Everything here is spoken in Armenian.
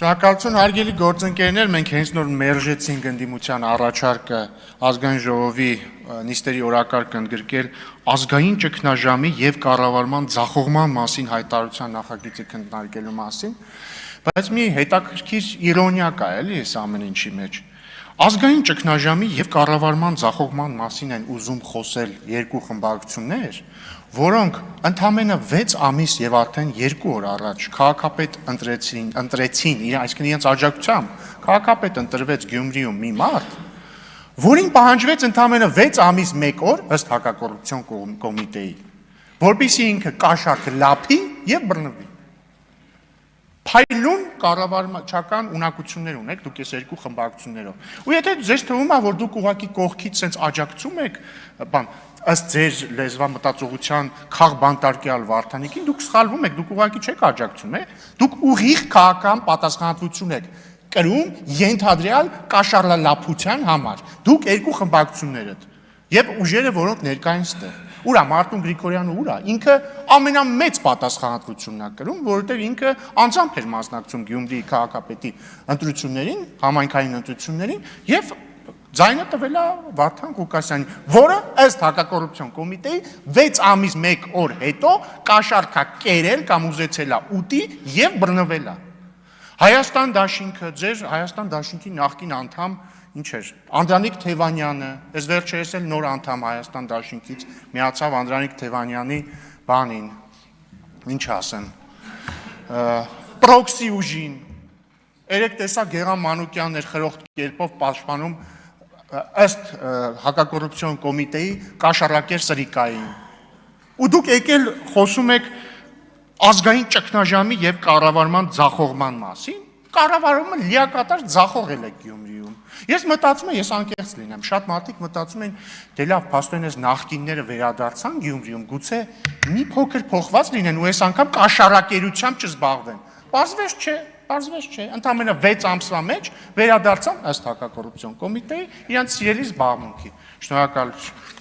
Շնորհակալություն հարգելի գործընկերներ, մենք հենց նոր մերժեցինք ընդդիմության առաջարկը ազգային ժողովի նիստերի օրակարգը ընդգրկել ազգային ճգնաժամի եւ կառավարման ձախողման մասին հայտարարության նախագիծը քննարկելու մասին, բայց մի հետաքրքիր իրոնիա կա էլի այս ամեն ինչի մեջ։ Ազգային ճգնաժամի եւ կառավարման ձախողման մասին են ուզում խոսել երկու խմբակցություններ, որոնք ընդամենը 6 ամիս եւ արդեն 2 օր առաջ քաղաքապետ ընտրեցին, այսինքն իրենց աջակցությամբ քաղաքապետ ընտրվեց Գյումրիում մի մարդ, որին պահանջվեց ընդամենը 6 ամիս 1 օր ըստ հակակոռուպցիոն կոմիտեի, որպեսզի ինքը կաշառքը լափի եւ բռնվի։ Փայլուն կառավարչական ունակություններ ունեք դուք այս երկու խմբակցություններով։ Ու եթե ձեզ թվում է, որ դուք ուղղակի կողքից sense աջակցում եք, ըստ ձեր լեզվամտածողության քաղ բանտարկյալ Վարդանիկին, դուք սխալվում եք, դուք ուղղակի չեք աջակցում, դուք ուղիղ քաղաքական պատասխանատվություն եք կրում ենթադրյալ կաշառլափության համար։ Դուք երկու խմբակցություններդ եւ ուժերը, որոնք ներկային ստեղ։ Ուրա Մարտուն Գրիգորյանը ուրա, ինքը ամենամեծ պատասխանատվությունն է կրում, որովհետև ինքը անձամբ էր մասնակցում Գյումրիի քաղաքապետի ընտրություններին, համայնքային ընտրություններին եւ ձայնը տվել է Վարդան Ղուկասյանին, որը ըստ հակակոռուպցիոն կոմիտեի 6 ամիս 1 օր հետո կաշառք է կերել կամ ուզեցել է ուտի եւ բռնվել է։ Հայաստան դաշինքը, ձեր Հայաստան դաշինքի նախկին անդամ ինչ էր, Անդրանիկ Թևանյանը, այս վերջերս էլ նոր անդամ Հայաստան դաշինքից միացավ Անդրանիկ Թևանյանի բանին, ինչ ասեմ, պրոքսի ուժին, երեք տեսա Գեղամ Մանուկյանն էր խրոխտ կերպով պաշտպանում ըստ հակակոռուպցիոն կոմիտեի կաշառակեր Սրիկային։ Ու դուք եկել խոսում եք ազգային ճգնաժամի եւ կառավարման ձախողման մասին, կառավարումը լիակատար ձախողել է Գյումրիում։ Ես մտածում եմ, ես անկեղծ լինեմ, շատ մարդիկ մտածում են, դե լավ, փաստորեն այս նախկինները վերադարձան Գյումրիում, գուցե մի փոքր փոխված լինեն ու այս անգամ կաշառակերությամբ չզբաղվեն։ Պարզվեց չէ, ընդամենը 6 ամսվա մեջ վերադարձան ըստ հակակոռուպցիոն կոմիտեի իրենց սիրելի զբաղմունքի։ Շնորհակալություն։